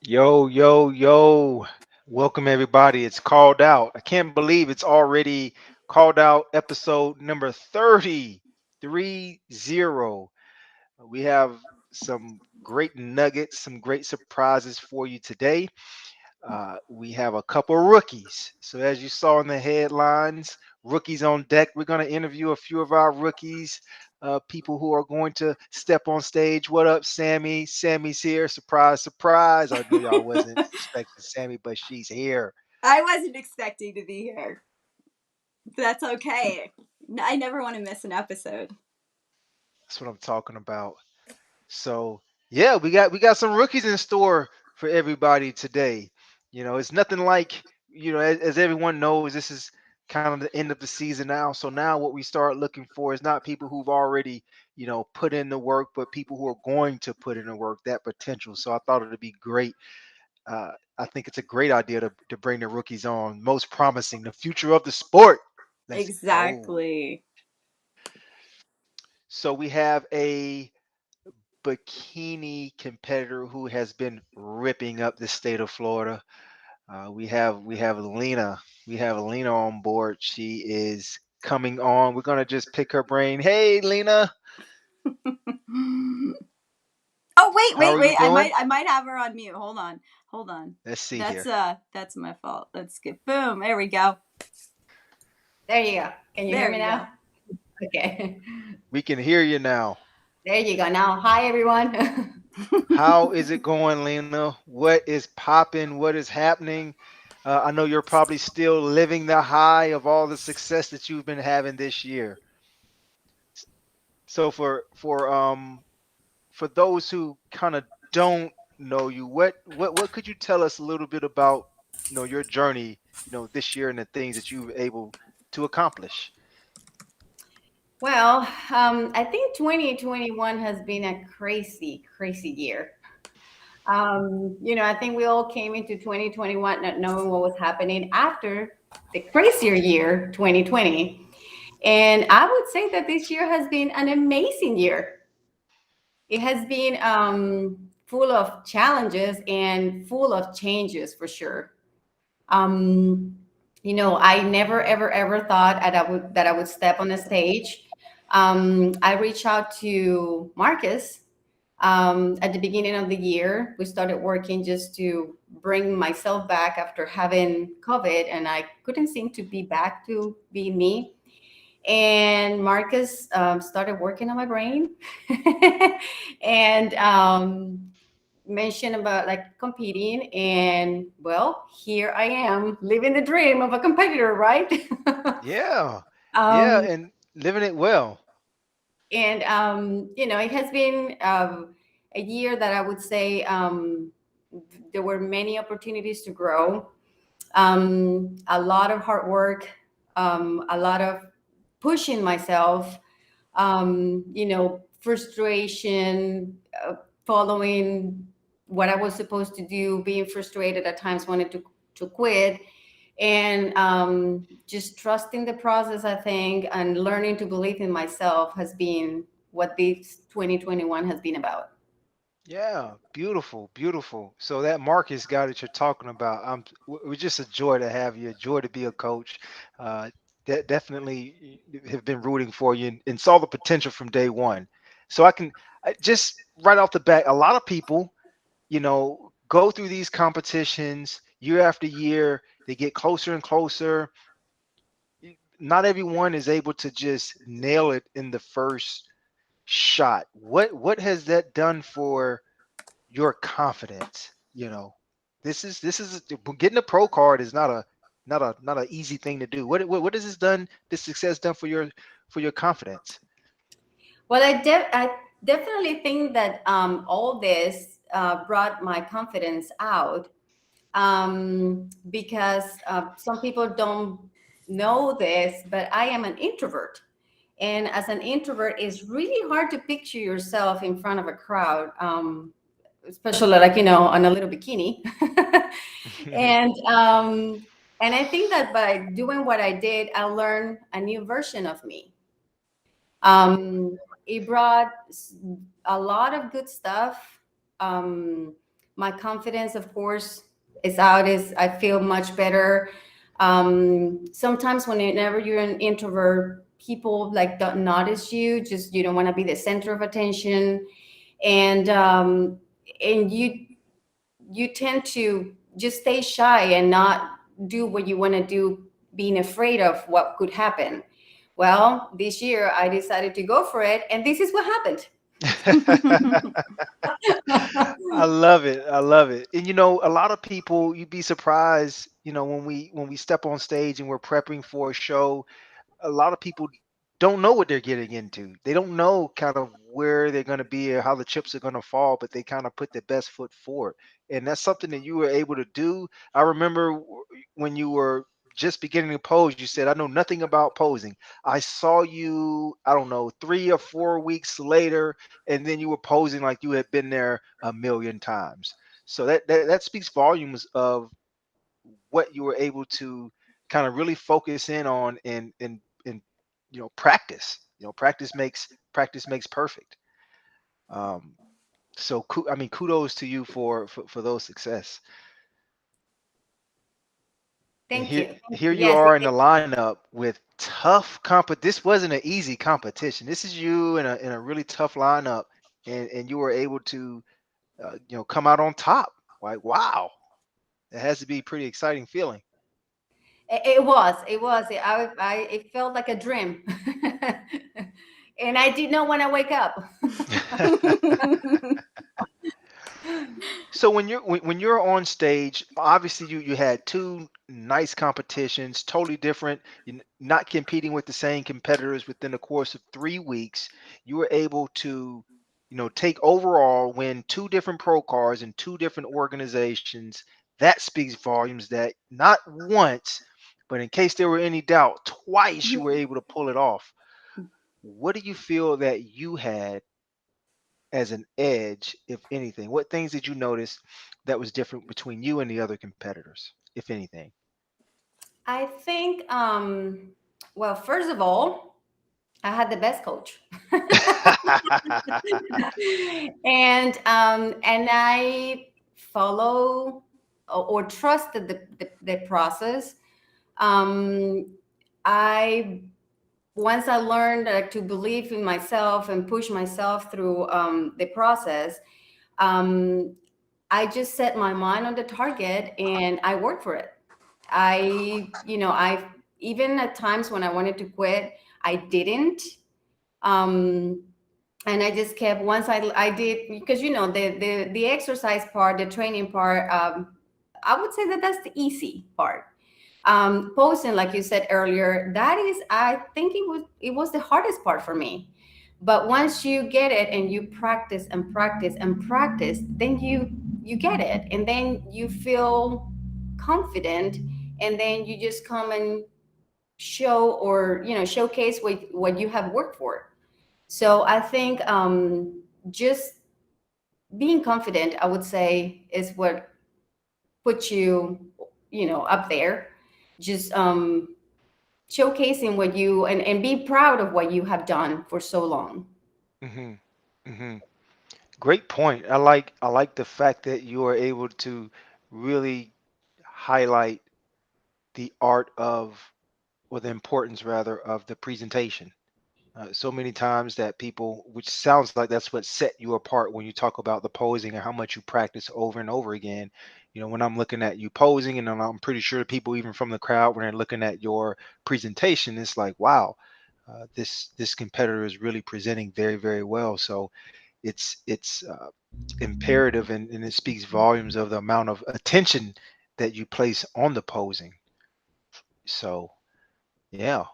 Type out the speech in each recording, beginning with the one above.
Yo, yo, yo. Welcome everybody. It's called out. I can't believe it's already called out episode number 30. 30. We have some great nuggets, some great surprises for you today. We have a couple rookies. So, as you saw in the headlines, rookies on deck. We're going to interview a few of our rookies, people who are going to step on stage. What up, Sammy? Sammy's here. Surprise, surprise. I know y'all wasn't expecting Sammy, but she's here. I wasn't expecting to be here. That's okay. I never want to miss an episode. That's what I'm talking about. So yeah, we got some rookies in store for everybody today. It's nothing like as everyone knows, this is kind of the end of the season now. So now what we start looking for is not people who've already put in the work, but people who are going to put in the work, that potential. So I thought it'd be great. I think it's a great idea to bring the rookies on. Most promising, the future of the sport. Let's go. Exactly. So we have a bikini competitor who has been ripping up the state of Florida. We have Lina. We have Lina on board. She is coming on. We're gonna just pick her brain. Hey, Lina, Oh wait, how wait, are you wait. I doing? might I might have her on mute. Hold on. Hold on. Let's see That's here. that's my fault. Let's get boom. There we go. There you go. Can you hear There me we go. now? Okay. We can hear you now. There you go. Now, hi everyone. How is it going, Lena? What is popping? What is happening? I know you're probably still living the high of all the success that you've been having this year. So for those who kind of don't know you, what could you tell us a little bit about your journey, this year and the things that you were able to accomplish? Well, I think 2021 has been a crazy, crazy year. I think we all came into 2021 not knowing what was happening after the crazier year, 2020. And I would say that this year has been an amazing year. It has been full of challenges and full of changes for sure. Um, I never, ever, ever thought that I would step on the stage. I reached out to Marcus at the beginning of the year. We started working just to bring myself back after having COVID, and I couldn't seem to be back to be me. And Marcus started working on my brain, and mentioned about like competing, and well, here I am living the dream of a competitor, right? Yeah, yeah, um, and living it well. and it has been a year that I would say there were many opportunities to grow, a lot of hard work, a lot of pushing myself, frustration, following what I was supposed to do, being frustrated at times, wanted to quit, and just trusting the process, I think, and learning to believe in myself has been what this 2021 has been about. Yeah, beautiful, beautiful. So that Marcus guy that you're talking about, we're just a joy to have you, a joy to be a coach. Definitely have been rooting for you and saw the potential from day one. So just right off the bat, a lot of people, go through these competitions year after year. They get closer and closer. Not everyone is able to just nail it in the first shot. What has that done for your confidence? This is getting a pro card is not a easy thing to do. What has this success done for your confidence? Well, I definitely think that all this brought my confidence out, because some people don't know this, but I am an introvert. And as an introvert, it's really hard to picture yourself in front of a crowd, especially like, on a little bikini. and and I think that by doing what I did, I learned a new version of me. It brought a lot of good stuff. Um, My confidence, of course, is out. Is I feel much better. Sometimes whenever you're an introvert, people like don't notice you. Just you don't want to be the center of attention, and you tend to just stay shy and not do what you want to do, being afraid of what could happen. Well, this year I decided to go for it, and this is what happened. I love it. I love it. And a lot of people, you'd be surprised, when we step on stage and we're prepping for a show, a lot of people don't know what they're getting into. They don't know kind of where they're going to be or how the chips are going to fall, but they kind of put their best foot forward. And that's something that you were able to do. I remember when you were just beginning to pose, you said, I know nothing about posing. I saw you, I don't know, 3 or 4 weeks later, and then you were posing like you had been there a million times. So that speaks volumes of what you were able to kind of really focus in on and practice. Practice makes perfect. um so I mean, kudos to you for those success. And Thank here you. Thank here you. you Yes. are in the lineup with tough this wasn't an easy competition. This is you in a really tough lineup, and you were able to come out on top. Like, wow, it has to be a pretty exciting feeling. It was. It was. It felt like a dream, and I did not want to wake up. So when you're on stage, obviously you had two nice competitions, totally different. You're not competing with the same competitors within the course of 3 weeks. You were able to, take overall, win two different pro cards in two different organizations. That speaks volumes that not once, but in case there were any doubt, twice you were able to pull it off. What do you feel that you had as an edge, if anything? What things did you notice that was different between you and the other competitors, if anything? I think, well, first of all, I had the best coach. And I follow or trusted the process. Um, I Once I learned to believe in myself and push myself through the process, um, I just set my mind on the target and I worked for it. I even at times when I wanted to quit, I didn't. Um, and I just kept, once I did, because the exercise part, the training part, I would say that that's the easy part. Posting, like you said earlier, that is, I think it was the hardest part for me. But once you get it and you practice and practice and practice, then you get it, and then you feel confident, and then you just come and show, or showcase what you have worked for. So I think just being confident, I would say, is what puts you, up there. Just showcasing what you, and be proud of what you have done for so long. hmm hmm Great point. I like the fact that you are able to really highlight the art of, or the importance rather, of the presentation. So many times that people, which sounds like that's what set you apart when you talk about the posing and how much you practice over and over again. When I'm looking at you posing, and I'm pretty sure people even from the crowd, when they're looking at your presentation, it's like, wow, this competitor is really presenting very, very well. So it's imperative, and it speaks volumes of the amount of attention that you place on the posing. So yeah.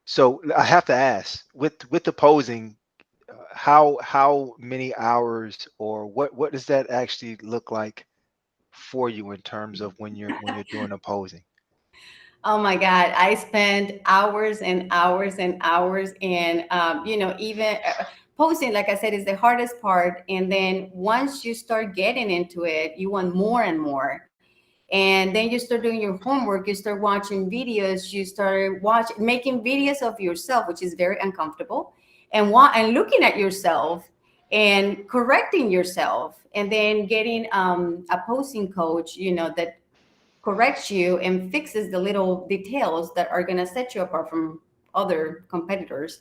So I have to ask, with the posing, how many hours, or what does that actually look like for you in terms of when you're doing the posing? Oh my God, I spent hours and hours and hours, and even posting, like I said, is the hardest part. And then once you start getting into it, you want more and more. And then you start doing your homework, you start watching videos, you start making videos of yourself, which is very uncomfortable, and looking at yourself, and correcting yourself, and then getting a posing coach, that corrects you and fixes the little details that are going to set you apart from other competitors.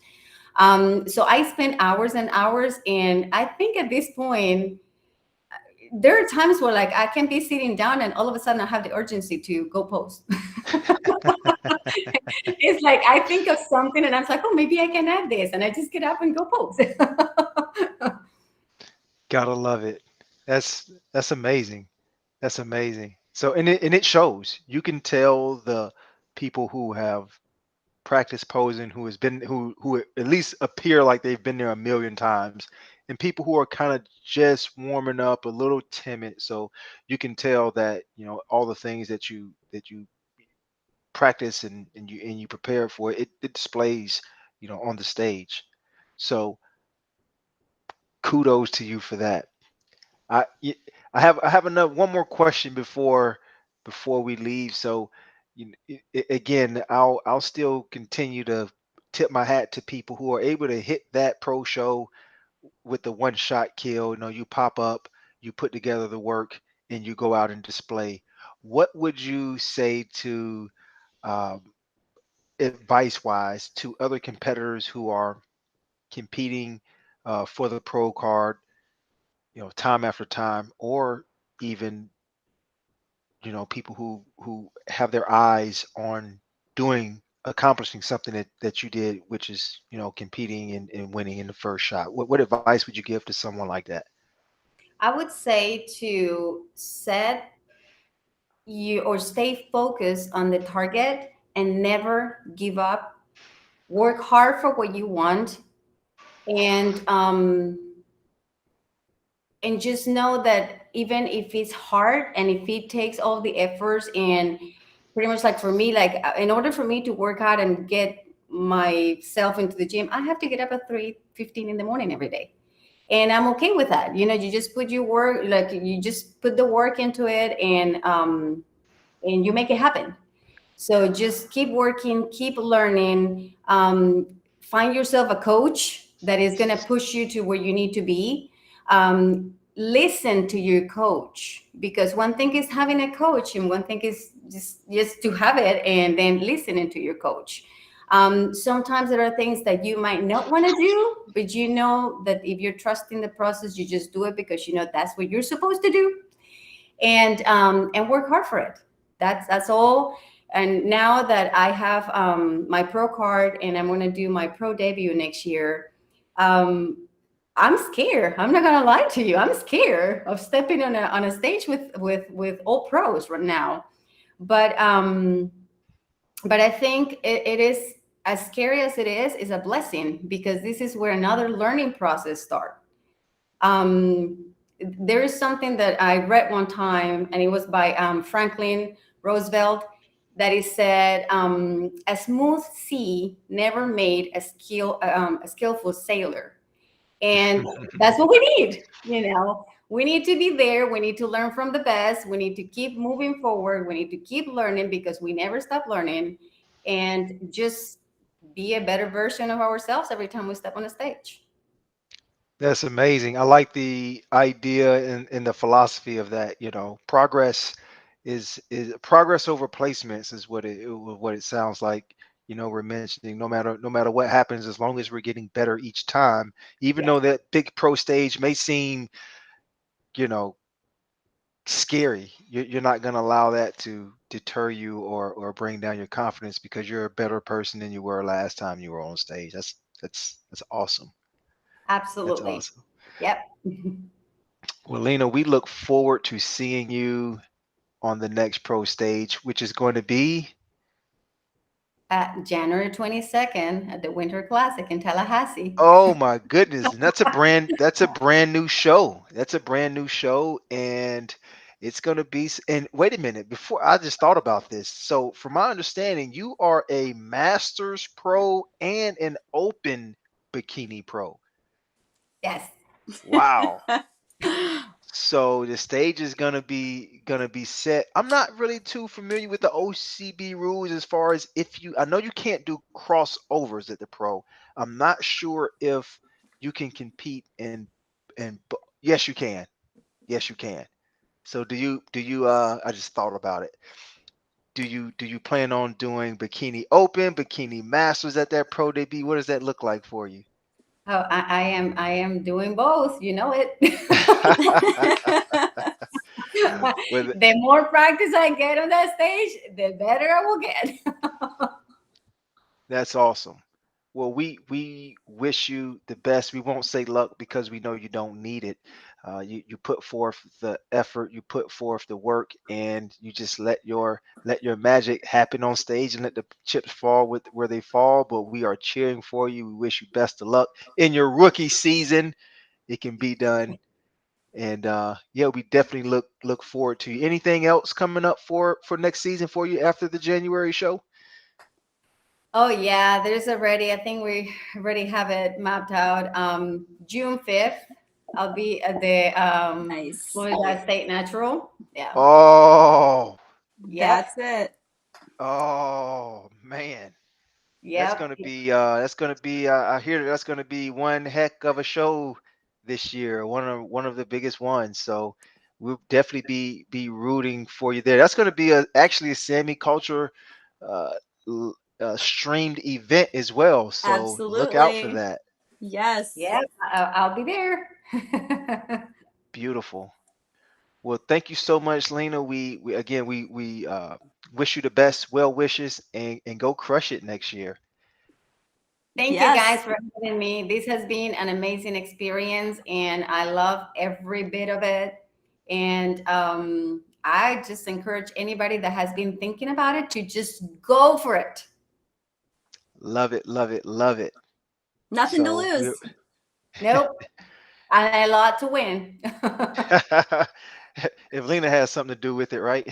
So I spent hours and hours, and I think at this point, there are times where like I can be sitting down and all of a sudden I have the urgency to go post. It's like I think of something and I'm like, oh, maybe I can add this, and I just get up and go post. Gotta love it. That's amazing. That's amazing. So and it shows. You can tell the people who have practiced posing, who has been who at least appear like they've been there a million times, and people who are kind of just warming up, a little timid. So you can tell that all the things that you practice and you prepare for it displays on the stage. So kudos to you for that. Y- I have another one more question before we leave. So, again, I'll still continue to tip my hat to people who are able to hit that pro show with the one shot kill. You pop up, you put together the work, and you go out and display. What would you say to um, advice wise to other competitors who are competing for the pro card, time after time, or even people who have their eyes on doing accomplishing something that you did, which is competing and winning in the first shot? What advice would you give to someone like that? I would say to set you or stay focused on the target and never give up. Work hard for what you want, and just know that even if it's hard and if it takes all the efforts, and pretty much like for me, like in order for me to work out and get myself into the gym, I have to get up at 3:15 in the morning every day, and I'm okay with that. You just put your work, like you just put the work into it, and you make it happen. So just keep working, keep learning, find yourself a coach that is going to push you to where you need to be. Listen to your coach, because one thing is having a coach and one thing is just to have it and then listening to your coach. Sometimes there are things that you might not want to do, but you know that if you're trusting the process, you just do it because you know that's what you're supposed to do, and work hard for it. That's all. And now that I have my pro card and I'm going to do my pro debut next year, um, I'm scared. I'm not going to lie to you. I'm scared of stepping on a stage with all pros right now. But I think it is, as scary as it is a blessing, because this is where another learning process starts. um, there is something that I read one time, and it was by Franklin Roosevelt, that it said, "A smooth sea never made a skillful sailor," and that's what we need. We need to be there. We need to learn from the best. We need to keep moving forward. We need to keep learning because we never stop learning, and just be a better version of ourselves every time we step on a stage. That's amazing. I like the idea and the philosophy of that. Progress is progress over placements is what it sounds like. We're mentioning no matter what happens, as long as we're getting better each time, even Yes, though that big pro stage may seem, you know, scary, you're not going to allow that to deter you or bring down your confidence because you're a better person than you were last time you were on stage. That's awesome. That's absolutely. awesome. Yep. Well, Lena, we look forward to seeing you on the next pro stage, which is going to be, January 22nd at the Winter Classic in Tallahassee. oh my goodness, and that's a brand new show. That's a brand new show, and it's going to be. And wait a minute, before I just thought about this. So, from my understanding, you are a Masters pro and an Open bikini pro. Yes, Wow. So the stage is gonna be set. I'm not really too familiar with the OCB rules as far as if you. I know you can't do crossovers at the pro. I'm not sure if you can compete in yes, you can. Yes, you can. So do you I just thought about it. Do you plan on doing bikini open, bikini masters at that pro debut? What does that look like for you? Oh, I am doing both. You know it. With The more practice I get on that stage, the better I will get. That's awesome. Well, we wish you the best. We won't say luck because we know you don't need it. You put forth the effort, you put forth the work, and you just let your magic happen on stage and let the chips fall with where they fall. But we are cheering for you. We wish you best of luck in your rookie season. It can be done. And yeah, we definitely look forward to you. Anything else coming up for next season for you after the January show? Oh yeah, there's already. I think we already have it mapped out. June 5th, I'll be at the Nice. Florida State Natural. Yeah. Oh, Yep. That's it. oh man. That's Yep. gonna be I hear that's gonna be one heck of a show this year. One of the biggest ones. So we'll definitely be rooting for you there. That's gonna be actually a Sammy Culture uh, streamed event as well. So look out for Absolutely. that. Yes. Yep. I'll be there. Beautiful. Well, thank you so much, Lena. We again we wish you the best, well wishes, and go crush it next year. Thank you guys Yes. for having me. This has been an amazing experience, and I love every bit of it. And I just encourage anybody that has been thinking about it to just go for it. Love it, love it, love it. Nothing to So we're lose. Nope, and a lot to win. if Lena has something to do with it, right?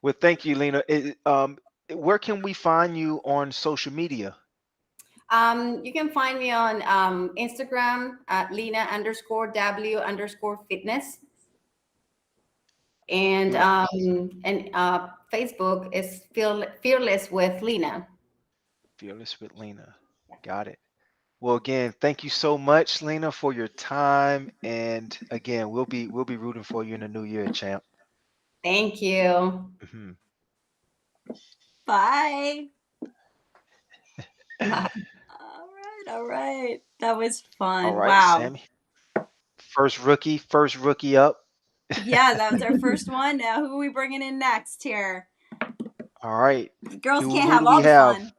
Well, thank you, Lena. Where can we find you on social media? You can find me on Instagram at Lina_W_fitness, and Beautiful. Facebook is Fearless with Lina. Fearless with Lena. Got it. Well, again, thank you so much, Lena, for your time. And again, we'll be rooting for you in the new year, champ. Thank you. Mhm. Bye. All right. All right. That was All fun. right, Wow. Sammy. First rookie up. Yeah, that was our first one. Now, who are we bringing in next here? All right. The girls Who can't who have do we all the have? fun.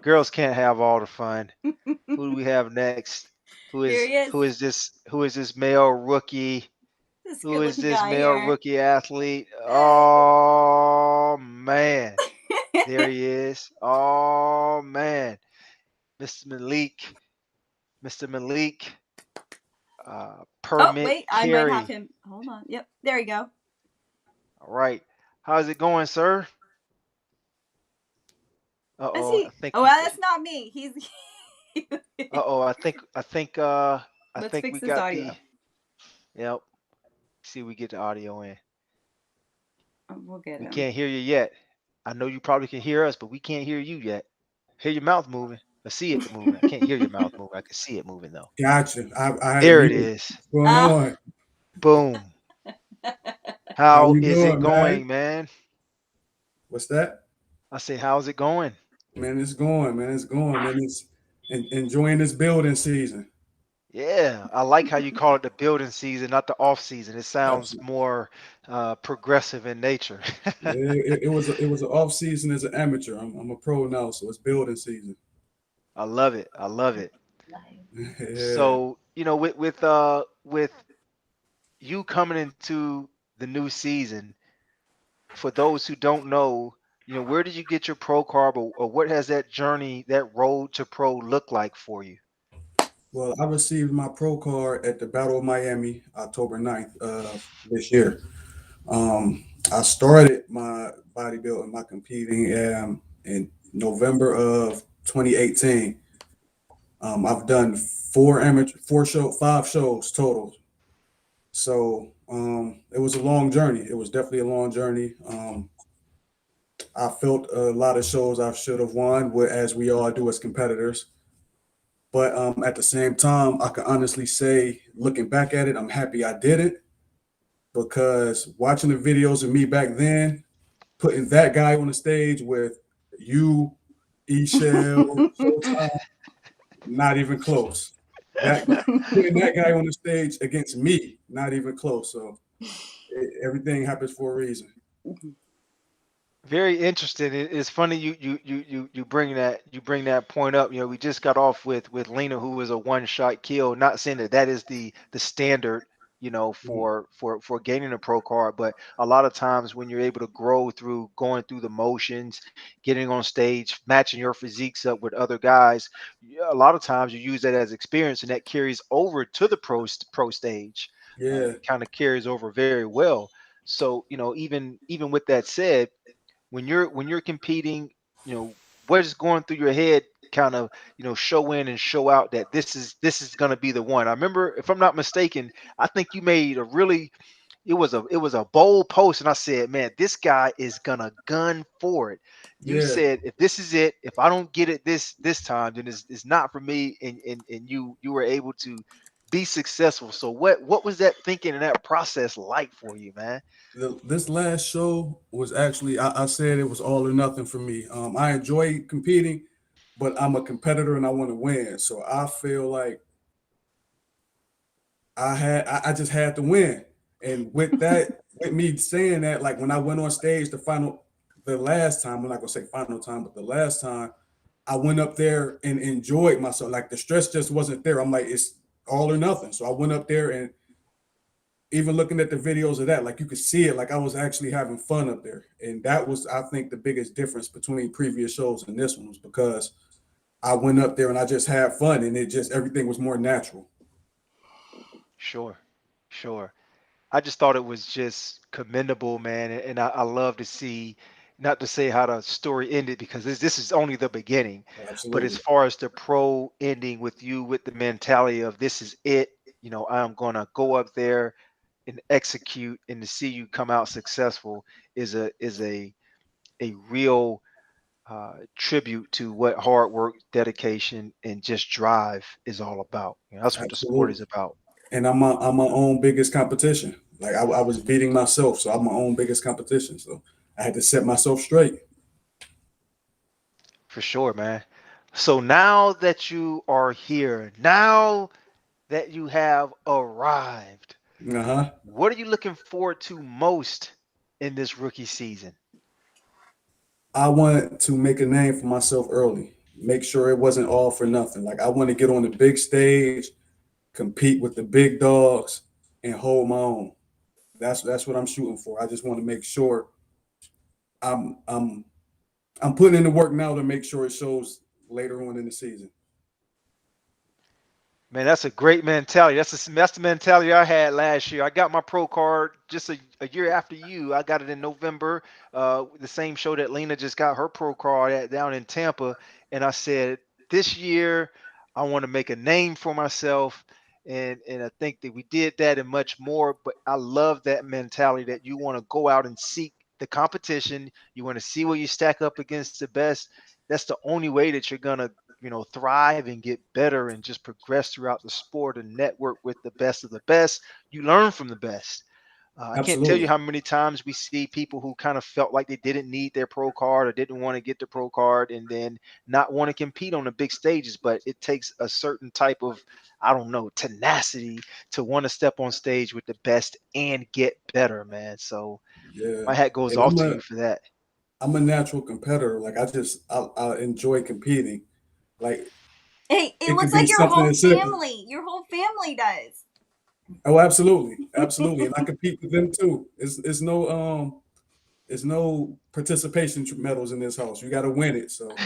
Girls can't have all the fun. Who do we have next? Who Here is he is. who is this who is this male rookie? This Who good is looking this guy male here. rookie athlete? Hey. Oh man. There he is. Oh man. Mr. Meleik. Mr. Meleik. Oh, Permit wait. I might have carry. him. Hold on. Yep. There you go. All right. How's it going, sir? I Uh-oh. I see. think Oh, we well, that's not me. He's. uh-oh. I Let's think fix we this got the audio. yep. See we get the audio in. We'll get We him. can't hear you yet. I know you probably can hear us, but we can't hear you yet. Hear your mouth moving. I see it moving. I can't hear your mouth moving. I can see it moving though. Gotcha. I had to There it mute. is. What's going Oh. on? Boom. How How you is it doing, man? going, man? What's that? I say, how's it going? Man, it's going, man. It's going, man. It's enjoying this building season. Yeah, I like how you call it the building season, not the off season. It sounds Absolutely. more progressive in nature. It was an off season as an amateur. I'm a pro now, so it's building season. I love it. I love it. Yeah. So, with you coming into the new season, for those who don't know, where did you get your pro card, or what has that journey, that road to pro look like for you? Well, I received my pro card at the Battle of Miami, October 9th of this year. I started my bodybuilding, my competing in November of 2018. I've done five shows total. So it was a long journey. It was definitely a long journey. I felt a lot of shows I should have won, as we all do as competitors. But at the same time, I can honestly say, looking back at it, I'm happy I did it because watching the videos of me back then, putting that guy on the stage with you, E Shell, Showtime, not even close. That putting that guy on the stage against me, not even close. So everything happens for a reason. Very interesting. It's funny you bring that point up. We just got off with Lena, who was a one shot kill. Not saying that that is the standard, Mhm. for gaining a pro card, but a lot of times when you're able to grow through going through the motions, getting on stage, matching your physiques up with other guys, a lot of times you use that as experience, and that carries over to the pro stage. Yeah, It kind of carries over very well. So even with that said, when you're competing, what is going through your head, kind of, show in and show out that this is going to be the one. I remember, if I'm not mistaken, I think you made a really, it was a bold post, and I said, man, this guy is gonna gun for it. You yeah. said, if this is it, if I don't get it this time, then it's not for me. And you were able to be successful. So what was that thinking and that process like for you, man? This last show was actually, I said it was all or nothing for me. I enjoy competing, but I'm a competitor and I want to win. So I feel like I just had to win. And with that, with me saying that, like when I went on stage the last time, I'm not gonna say final time, but the last time I went up there and enjoyed myself. Like the stress just wasn't there. I'm like, it's all or nothing. So I went up there and even looking at the videos of that, like you could see it, like I was actually having fun up there. And that was, I think, the biggest difference between previous shows and this one was because I went up there and I just had fun and it just everything was more natural. Sure, sure. I just thought it was just commendable, man, and I love to see, not to say how the story ended, because this is only the beginning, but as Absolutely. far as the pro ending with you, with the mentality of this is it, I'm gonna go up there and execute, and to see you come out successful is a real tribute to what hard work, dedication, and just drive is all about. That's what the sport is Absolutely. about. And I'm my own biggest competition. Like I was beating myself, so I'm my own biggest competition. So I had to set myself straight. For sure, man. So now that you are here, now that you have arrived, Uh-huh. what are you looking forward to most in this rookie season? I wanted to make a name for myself early. Make sure it wasn't all for nothing. Like I want to get on the big stage, compete with the big dogs, and hold my own. That's what I'm shooting for. I just want to make sure I'm I'm I'm putting in the work now to make sure it shows later on in the season. Man, that's a great mentality. That's the mentality I had last year. I got my pro card just a year after you. I got it in November. The same show that Lena just got her pro card at down in Tampa. And I said, this year I want to make a name for myself. And I think that we did that and much more. But I love that mentality that you want to go out and seek the competition. You want to see where you stack up against the best. That's the only way that you're gonna thrive and get better and just progress throughout the sport and network with the best of the best. You learn from the best. I can't tell you Absolutely. how many times we see people who kind of felt like they didn't need their pro card or didn't want to get the pro card and then not want to compete on the big stages. But it takes a certain type of, I don't know, tenacity to want to step on stage with the best and get better, man. So Yeah. my hat goes And off to you for that. I'm a natural competitor. Like I enjoy competing. Like Hey, it it could looks be like your something whole as simple. family, your whole family does. Oh, absolutely, absolutely, and I compete with them too. It's no participation medals in this house. You got to win it. So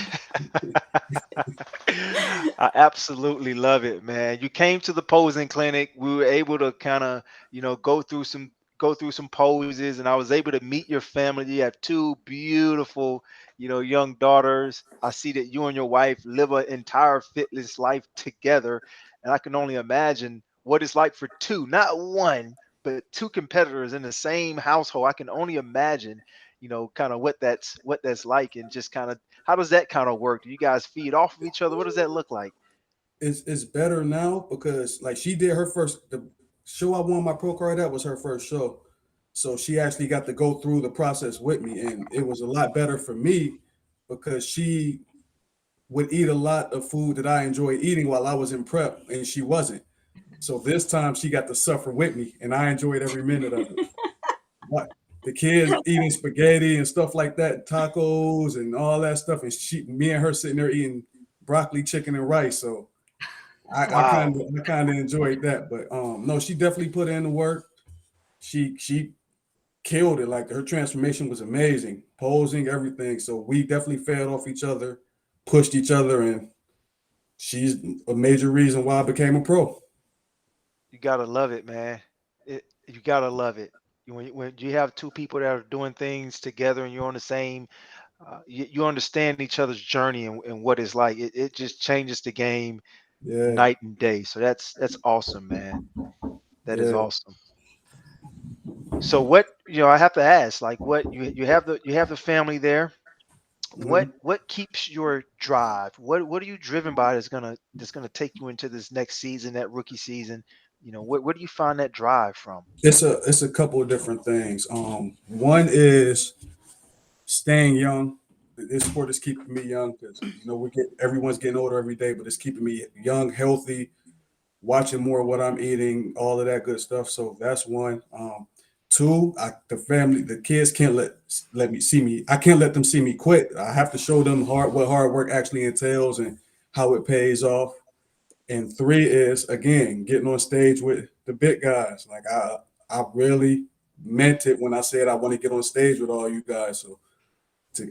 I absolutely love it, man. You came to the posing clinic. We were able to kind of, go through some poses, and I was able to meet your family. You have two beautiful, young daughters. I see that you and your wife live an entire fitness life together, and I can only imagine what it's like for two, not one, but two competitors in the same household. I can only imagine, kind of what that's like, and just kind of how does that kind of work? Do you guys feed off of each other? What does that look like? it's better now because like she did her first the show I won my pro card at was her first show. So she actually got to go through the process with me, and it was a lot better for me because she would eat a lot of food that I enjoyed eating while I was in prep, and she wasn't. So this time she got to suffer with me, and I enjoyed every minute of it. What the kids eating spaghetti and stuff like that, tacos and all that stuff, and me and her sitting there eating broccoli, chicken, and rice. So I kind Wow. of I kind of enjoyed that, but no, she definitely put in the work. She killed it. Like her transformation was amazing, posing everything. So we definitely fed off each other, pushed each other, and she's a major reason why I became a pro. You gotta love it, man. You gotta love it. When you have two people that are doing things together and you're on the same, you understand each other's journey and what it's like. It just changes the game Yeah, night and day. So that's awesome, man. That is yeah. awesome. So what, I have to ask, like what you have the family there. Mhm. What keeps your drive? What are you driven by that's gonna take you into this next season, that rookie season? Where do you find that drive from? It's a couple of different things. One is staying young. This sport is keeping me young because we get everyone's getting older every day, but it's keeping me young, healthy, watching more of what I'm eating, all of that good stuff. So that's one. Two, the family, the kids can't let me see me. I can't let them see me quit. I have to show them what hard work actually entails and how it pays off. And three is again getting on stage with the big guys. Like I really meant it when I said I want to get on stage with all you guys. So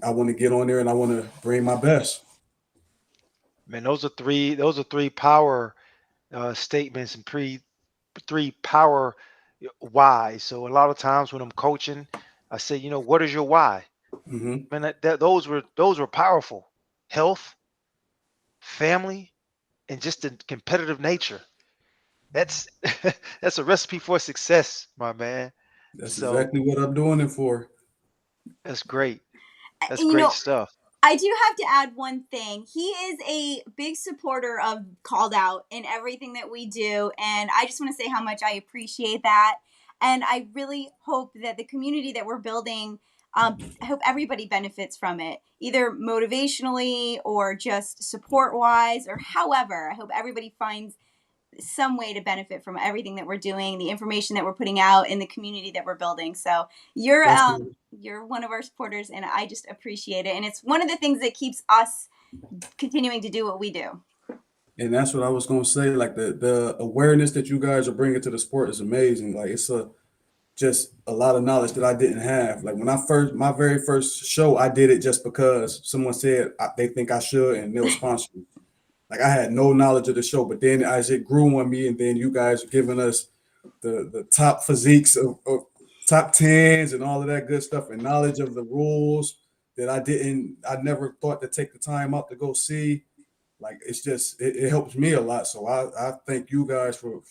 I want to get on there and I want to bring my best. Man, those are three power statements and three power why. So a lot of times when I'm coaching, I say, what is your why? Hmm. Man, those were powerful. Health, family, and just the competitive nature. That's that's a recipe for success, my man. That's So exactly what I'm doing it for. that's great. That's You great know, stuff. I do have to add one thing. He is a big supporter of Called Out in everything that we do. And I just want to say how much I appreciate that. And I really hope that the community that we're building, I hope everybody benefits from it, either motivationally or just support wise or however. I hope everybody finds some way to benefit from everything that we're doing, the information that we're putting out in the community that we're building. So That's you're one of our supporters, and I just appreciate it. And it's one of the things that keeps us continuing to do what we do. And that's what I was gonna say. Like the awareness that you guys are bringing to the sport is amazing. Like it's just a lot of knowledge that I didn't have. Like when my very first show, I did it just because someone said they think I should, and they'll sponsor me. Like I had no knowledge of the show, but then as it grew on me, and then you guys are giving us the top physiques of top tens and all of that good stuff, and knowledge of the rules that I never thought to take the time out to go see. Like it's just it helps me a lot. So I thank you guys for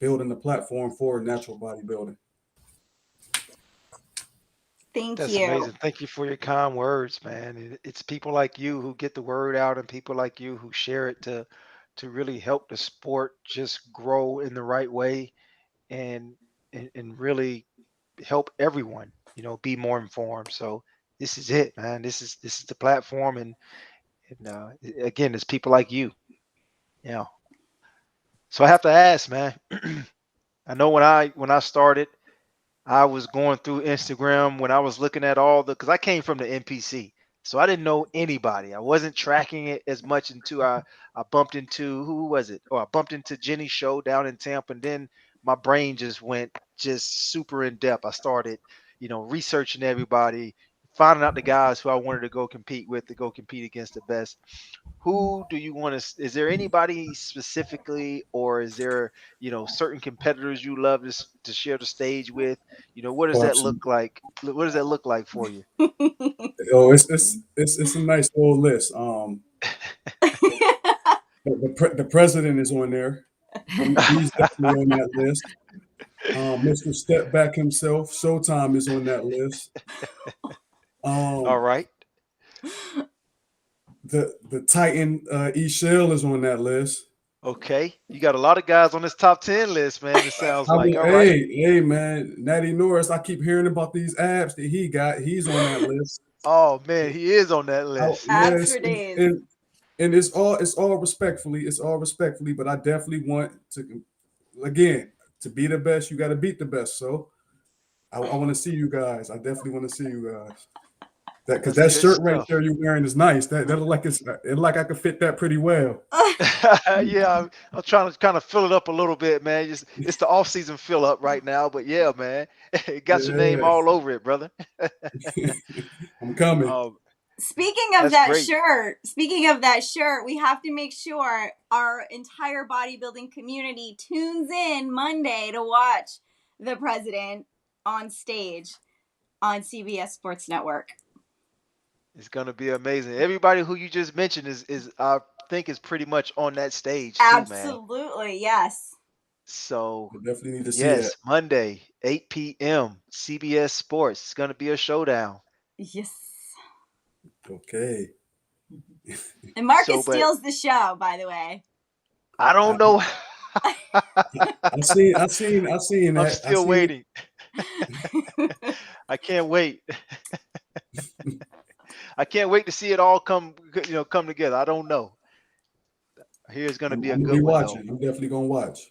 building the platform for natural bodybuilding. Thank That's you. amazing. Thank you for your kind words, man. It's people like you who get the word out and people like you who share it to really help the sport just grow in the right way and and really help everyone, be more informed. So this is it, man. This is the platform and again, it's people like you. Yeah. So I have to ask, man. I know when I started, I was going through Instagram when I was looking at all because I came from the NPC, so I didn't know anybody. I wasn't tracking it as much until I bumped into who was it? Oh, I bumped into Jenny's show down in Tampa, and then my brain just went just super in depth. I started, researching everybody, finding out the guys who I wanted to go compete with to go compete against the best. Who do you want to? Is there anybody specifically, or is there certain competitors you love to share the stage with? What does Oh, that look absolutely. like? What does that look like for you? Oh, it's a nice little list. The president is on there. He's definitely on that list. Mr. Step Back himself, Showtime is on that list. All Um, right. the Titan E Shell is on that list. Okay, you got a lot of guys on this top 10 list, man. It sounds I like. mean, All right. hey, man, Natty Norris. I keep hearing about these apps that he got. He's on that list. Oh man, he is on that list. Ads Yes, for days. and it's all respectfully. It's all respectfully, but I definitely want to again to be the best. You got to beat the best. So I want to see you guys. I definitely want to see you guys. That because That's that good shirt right stuff. there you're wearing is nice. That look like it like I could fit that pretty well. Yeah, I'm trying to kind of fill it up a little bit, man. Just it's the off season fill up right now, but yeah, man, it got your name Yeah, all over it, brother. I'm coming. Um, Speaking that's great. of that shirt, we have to make sure our entire bodybuilding community tunes in Monday to watch the president on stage on CBS Sports Network. It's gonna be amazing. Everybody who you just mentioned is I think is pretty much on that stage too, man. Absolutely, yes. So I definitely need to see that. yes, Monday, 8 p.m. CBS Sports. It's gonna be a showdown. Yes. Okay. And So, Marcus but steals the show, by the way. I I, don't know. I seen I'm that. I still seen. waiting. I can't wait. I can't wait to see it all come together. I don't know. Here's gonna be I'm a gonna good be one though. watching. I'm definitely gonna watch.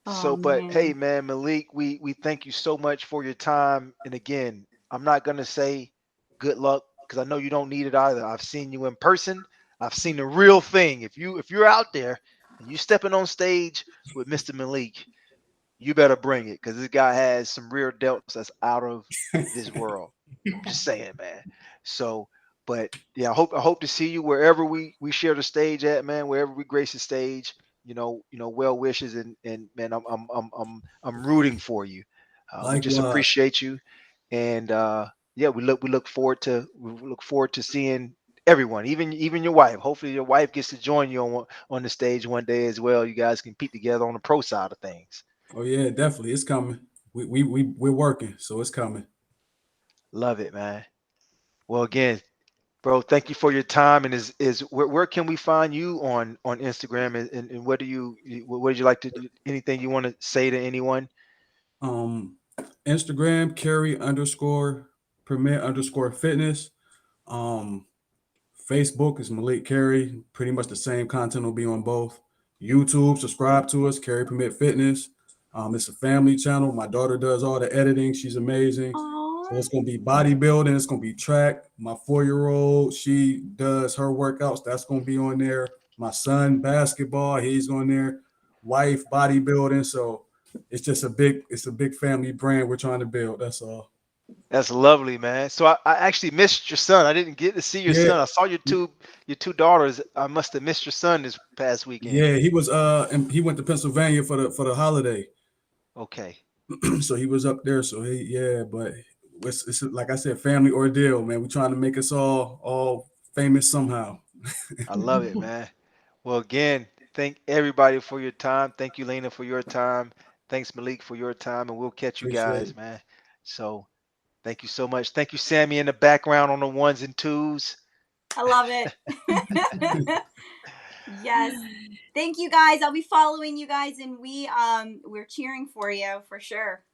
Oh So, but hey, man. man, Malik, we thank you so much for your time. And again, I'm not gonna say good luck because I know you don't need it either. I've seen you in person. I've seen the real thing. If you're out there and you stepping on stage with Mr. Malik, you better bring it because this guy has some rear delts that's out of this world. I'm just saying, man. So, but yeah, I hope to see you wherever we share the stage at, man. Wherever we grace the stage, well wishes and man, I'm rooting for you. We just Likewise. appreciate you, and yeah, we look forward to seeing everyone, even your wife. Hopefully, your wife gets to join you on the stage one day as well. You guys can compete together on the pro side of things. Oh yeah, definitely. It's coming. We're working, so it's coming. Love it, man. Well, again, bro, thank you for your time. And is where can we find you on Instagram? And what did you like to do? Anything you want to say to anyone? Um, Instagram carry underscore permit underscore fitness. Um, Facebook is Malik Carey. Pretty much the same content will be on both. YouTube, subscribe to us, Carey Permit Fitness. It's a family channel. My daughter does all the editing. She's amazing. So Aww. it's gonna be bodybuilding. It's gonna be track. My 4-year-old, she does her workouts. That's gonna be on there. My son, basketball. He's on there. Wife, bodybuilding. So it's a big family brand we're trying to build. That's all. That's lovely, man. So I actually missed your son. I didn't get to see your Yeah, son. I saw your two daughters. I must have missed your son this past weekend. yeah. He was and he went to Pennsylvania for the holiday. Okay. So he was up there. So yeah, but it's like I said, family ordeal, man. We're trying to make us all famous somehow. I love it, man. Well, again, thank everybody for your time. Thank you, Lena, for your time. Thanks, Malik, for your time, and we'll catch you Appreciate guys, it. man. So thank you so much. Thank you, Sammy, in the background on the ones and twos. I love it. Yes. Thank you guys. I'll be following you guys and we're cheering for you for sure.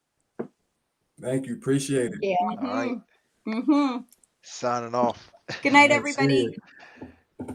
Thank you. Appreciate it. Yeah. All right, Mhm. Mhm. signing off. Good All night right. See everybody. ya.